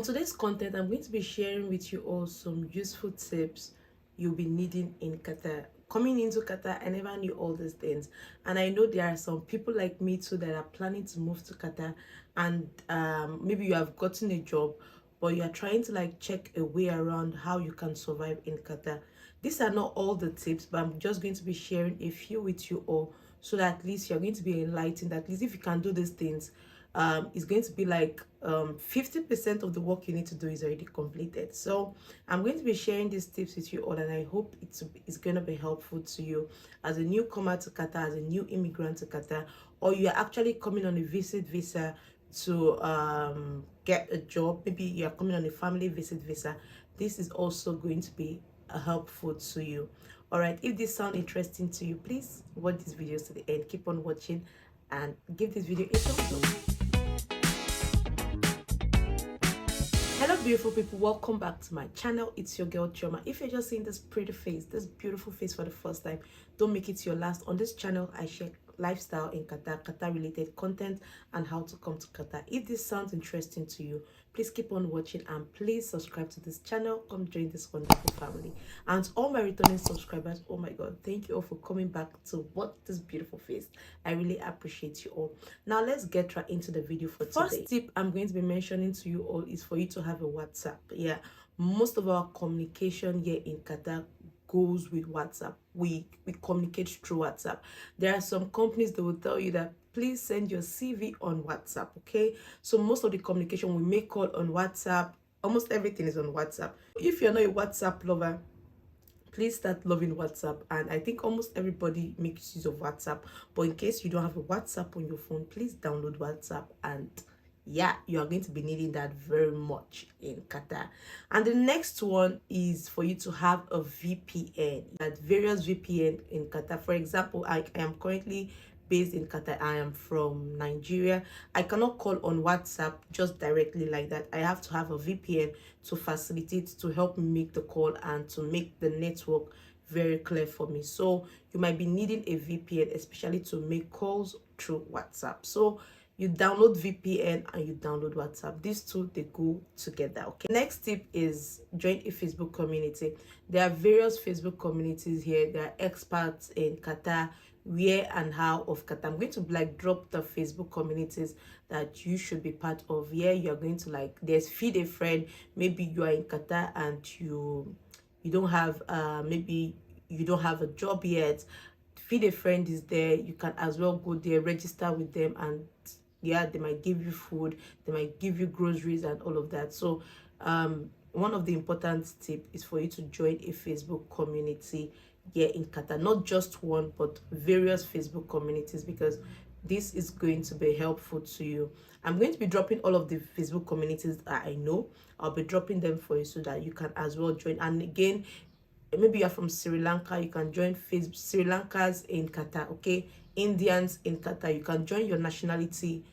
On today's content, I'm going to be sharing with you all some useful tips you'll be needing in Qatar. Coming into Qatar, I never knew all these things, and I know there are some people like me too that are planning to move to Qatar, and maybe you have gotten a job, but you are trying to like check a way around how you can survive in Qatar. These are not all the tips, but I'm just going to be sharing a few with you all, so that at least you're going to be enlightened. At least if you can do these things, it's going to be like 50% of the work you need to do is already completed. So I'm going to be sharing these tips with you all, and I hope it's going to be helpful to you as a newcomer to Qatar, as a new immigrant to Qatar, or you're actually coming on a visit visa to get a job. Maybe you're coming on a family visit visa. This is also going to be helpful to you. All right, if this sounds interesting to you, please watch this video to the end. Keep on watching and give this video a thumbs up. Hello beautiful people, welcome back to my channel. It's your girl Shioma. If you're just seeing this pretty face, this beautiful face for the first time, don't make it your last. On this channel I share lifestyle in Qatar, Qatar related content, and how to come to Qatar. If this sounds interesting to you, please keep on watching and please subscribe to this channel. Come join this wonderful family. And all my returning subscribers, oh my god, thank you all for coming back to watch this beautiful face. I really appreciate you all. Now let's get right into the video for today. First tip I'm going to be mentioning to you all is for you to have a WhatsApp. Yeah, most of our communication here in Qatar goes with WhatsApp. We communicate through WhatsApp. There are some companies that will tell you that please send your CV on WhatsApp. Okay, so most of the communication we make call on WhatsApp. Almost everything is on WhatsApp. If you're not a WhatsApp lover, please start loving WhatsApp. And I think almost everybody makes use of WhatsApp, but in case you don't have a WhatsApp on your phone, please download WhatsApp. And yeah, you are going to be needing that very much in Qatar. And the next one is for you to have a VPN. At various VPN in Qatar. For example, I am currently based in Qatar. I am from Nigeria. I cannot call on WhatsApp just directly like that. I have to have a VPN to facilitate, to help me make the call and to make the network very clear for me. So you might be needing a VPN, especially to make calls through WhatsApp. So you download VPN and you download WhatsApp. These two, they go together. Okay, next tip is join a Facebook community. There are various Facebook communities here. There are experts in Qatar, where and how of Qatar. I'm going to like drop the Facebook communities that you should be part of. Here you're going to like, there's feed a friend. Maybe you are in Qatar and you don't have maybe you don't have a job yet. Feed a friend is there. You can as well go there, register with them, and yeah, they might give you food, they might give you groceries and all of that. So one of the important tips is for you to join a Facebook community here in Qatar. Not just one, but various Facebook communities, because this is going to be helpful to you. I'm going to be dropping all of the Facebook communities that I know. I'll be dropping them for you so that you can as well join. And again, maybe you're from Sri Lanka, you can join Facebook Sri Lankas in Qatar. Okay, Indians in Qatar, you can join your nationality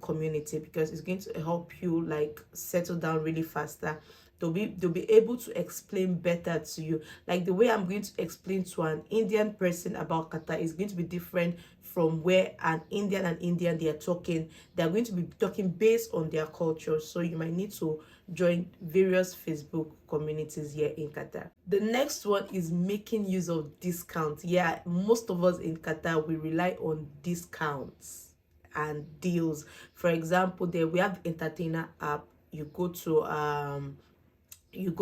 community, because it's going to help you like settle down really faster. They'll be able to explain better to you. Like the way I'm going to explain to an Indian person about Qatar is going to be different from where an Indian they are talking. They're going to be talking based on their culture. So you might need to join various Facebook communities here in Qatar. The next one is making use of discounts. Yeah, most of us in Qatar, we rely on discounts and deals. For example, there we have the entertainer app. You go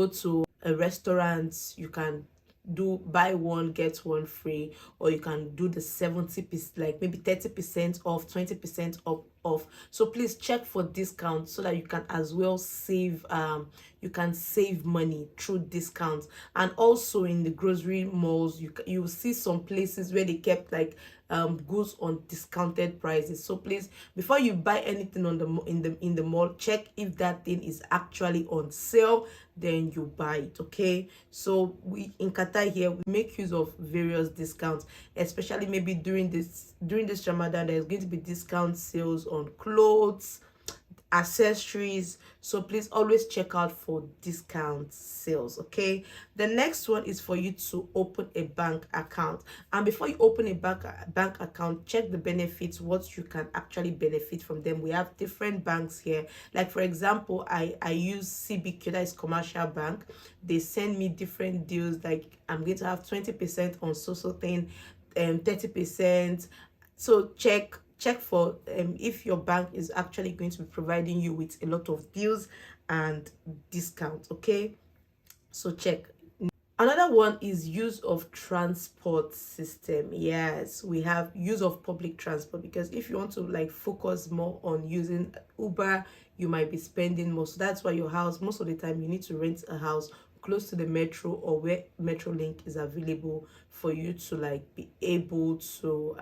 to a restaurant, you can do buy one get one free, or you can do the 70%, like maybe 30% off, 20% off. So please check for discounts so that you can as well save you can save money through discounts. And also in the grocery malls, you will see some places where they kept like goods on discounted prices. So please, before you buy anything on in the mall, check if that thing is actually on sale, then you buy it. Okay, so we in Qatar here, we make use of various discounts, especially maybe during this Ramadan. There's going to be discount sales on clothes. accessories. So please always check out for discount sales. Okay, the next one is for you to open a bank account. And before you open a bank account, check the benefits, what you can actually benefit from them. We have different banks here. Like for example, I use CBQ, that is commercial bank. They send me different deals, like I'm going to have 20% on social thing, 30%. So check for if your bank is actually going to be providing you with a lot of deals and discounts. Okay, so check. Another one is use of transport system. Yes, we have use of public transport, because if you want to like focus more on using Uber, you might be spending more. So that's why your house, most of the time you need to rent a house close to the metro or where metro link is available for you to like be able to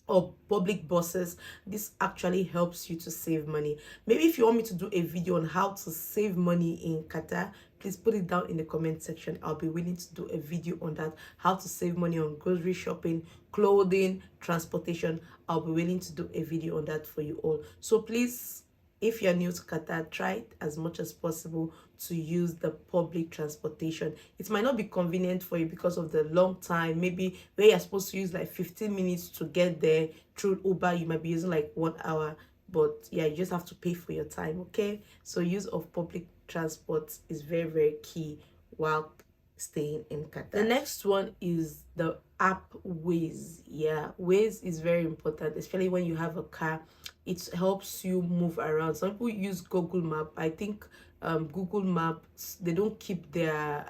or public buses. This actually helps you to save money. Maybe if you want me to do a video on how to save money in Qatar, please put it down in the comment section. I'll be willing to do a video on that, how to save money on grocery shopping, clothing, transportation. I'll be willing to do a video on that for you all. So please, if you're new to Qatar, try as much as possible to use the public transportation. It might not be convenient for you because of the long time. Maybe where you're supposed to use like 15 minutes to get there through Uber, you might be using like 1 hour. But yeah, you just have to pay for your time. Okay, so use of public transport is very, very key while staying in Qatar. The next one is the app Waze. Yeah, Waze is very important, especially when you have a car. It helps you move around. Some people use Google Map. I think Google Maps, they don't keep their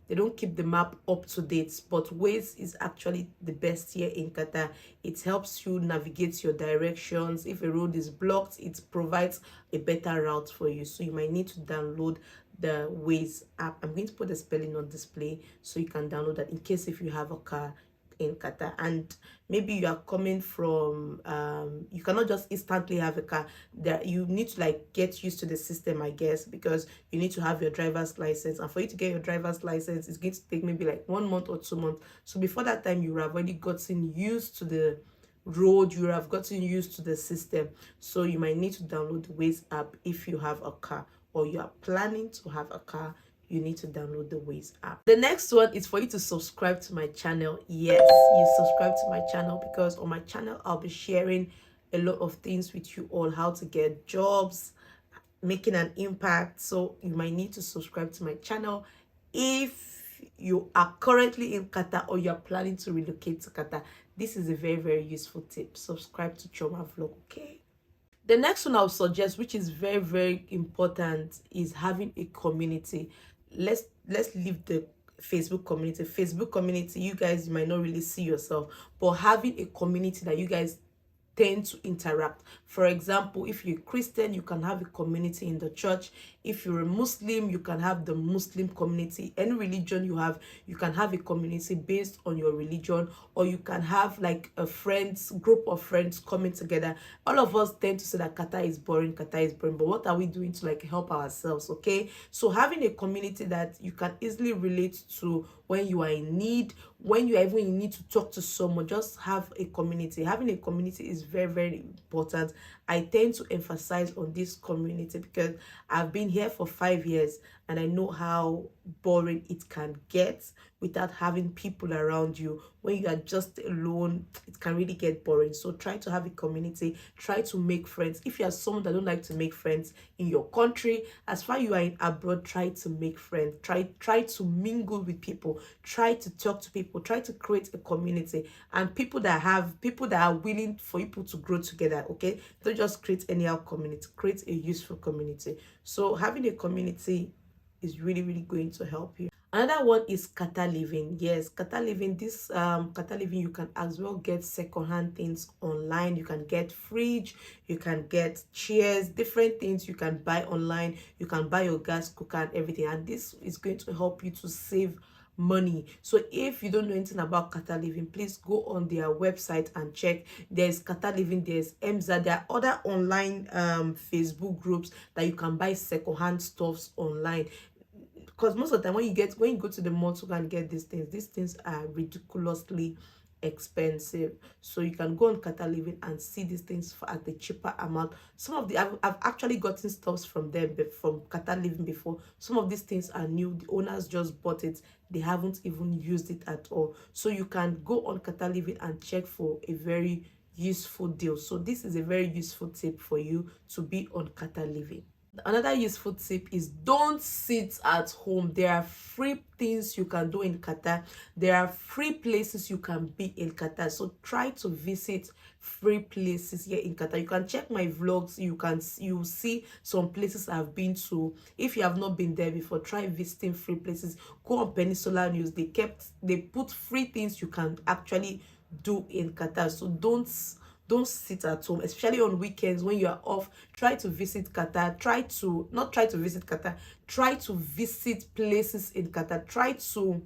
the map up to date, but Waze is actually the best here in Qatar. It helps you navigate your directions. If a road is blocked, it provides a better route for you. So you might need to download the Waze app. I'm going to put the spelling on display so you can download that in case if you have a car in Qatar. And maybe you are coming from you cannot just instantly have a car. That you need to like get used to the system, I guess, because you need to have your driver's license, and for you to get your driver's license, it's going to take maybe like 1 month or 2 months. So before that time, you have already gotten used to the road, you have gotten used to the system. So you might need to download the Waze app if you have a car, or you are planning to have a car. You need to download the Waze app. The next one is for you to subscribe to my channel. Yes, you subscribe to my channel, because on my channel I'll be sharing a lot of things with you all, how to get jobs, making an impact. So you might need to subscribe to my channel if you are currently in Qatar or you're planning to relocate to Qatar. This is a very, very useful tip. Subscribe to Choma Vlog, okay? The next one I'll suggest, which is very, very important, is having a community. Let's leave the Facebook community. You guys might not really see yourself, but having a community that you guys tend to interact. For example, if you're Christian, you can have a community in the church. If you're a Muslim, you can have the Muslim community. Any religion you have, you can have a community based on your religion, or you can have like a group of friends coming together. All of us tend to say that Qatar is boring, but what are we doing to like help ourselves? Okay, so having a community that you can easily relate to when you are in need, when you are even in need to talk to someone, just have a community. Having a community is very, very important. I tend to emphasize on this community because I've been here for 5 years and I know how boring it can get without having people around you. When you are just alone, it can really get boring. So try to have a community, try to make friends. If you are someone that don't like to make friends in your country, as far you are in abroad, try to make friends, try to mingle with people, try to talk to people, try to create a community, and people that are willing for people to grow together. Okay, don't just create any other community, create a useful community. So having a community is really, really going to help you. Another one is Qatar living. Yes, Qatar living. This Qatar living, you can as well get secondhand things online. You can get fridge, you can get chairs, different things you can buy online. You can buy your gas cooker and everything, and this is going to help you to save money. So if you don't know anything about Qatar living, please go on their website and check. There's Qatar living, there's MZA, there are other online Facebook groups that you can buy secondhand stuffs online. Because most of the time when you go to the mall to go and get these things are ridiculously expensive. So you can go on Qatar Living and see these things for at the cheaper amount. Some of the I've actually gotten stuffs from them, from Qatar Living before. Some of these things are new, the owners just bought it, they haven't even used it at all. So you can go on Qatar Living and check for a very useful deal. So this is a very useful tip for you to be on Qatar Living. Another useful tip is don't sit at home. There are free things you can do in Qatar. There are free places you can be in Qatar. So try to visit free places here in Qatar. You can check my vlogs. You see some places I've been to. If you have not been there before, try visiting free places. Go on Peninsular News. They put free things you can actually do in Qatar. So don't sit at home, especially on weekends when you are off. Try to visit Qatar. Try to visit places in Qatar. Try to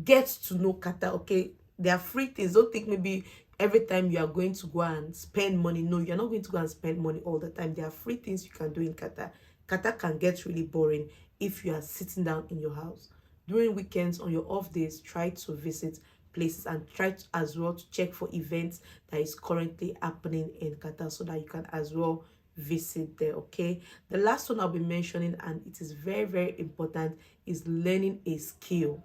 get to know Qatar. Okay, there are free things. Don't think maybe every time you are going to go and spend money. No, you're not going to go and spend money all the time. There are free things you can do in Qatar. Qatar can get really boring if you are sitting down in your house. During weekends, on your off days, try to visit places and try to, as well, to check for events that is currently happening in Qatar, so that you can as well visit there. Okay, the last one I'll be mentioning, and it is very, very important, is learning a skill.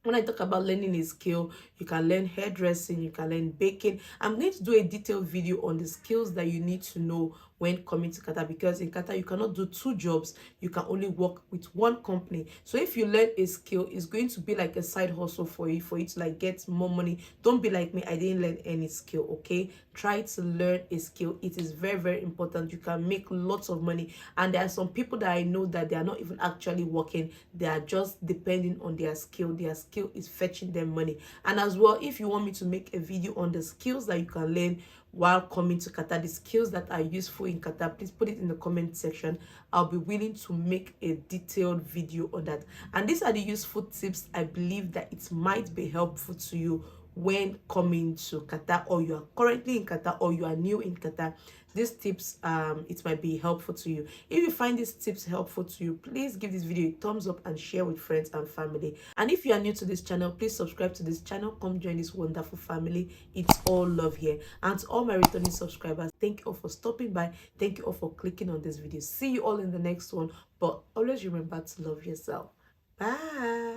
When I talk about learning a skill, you can learn hairdressing, you can learn baking. I'm going to do a detailed video on the skills that you need to know when coming to Qatar, because in Qatar you cannot do 2 jobs. You can only work with one company. So if you learn a skill, it's going to be like a side hustle for you to like get more money. Don't be like me, I didn't learn any skill. Okay, try to learn a skill. It is very, very important. You can make lots of money, and there are some people that I know that they are not even actually working. They are just depending on their skill. Their skill is fetching them money. And as well, if you want me to make a video on the skills that you can learn while coming to Qatar, the skills that are useful in Qatar, please put it in the comment section. I'll be willing to make a detailed video on that. And these are the useful tips I believe that it might be helpful to you when coming to Qatar, or you are currently in Qatar, or you are new in Qatar. These tips, it might be helpful to you. If you find these tips helpful to you, please give this video a thumbs up and share with friends and family. And if you are new to this channel, please subscribe to this channel. Come join this wonderful family. It's all love here. And to all my returning subscribers, thank you all for stopping by. Thank you all for clicking on this video. See you all in the next one, but always remember to love yourself. Bye.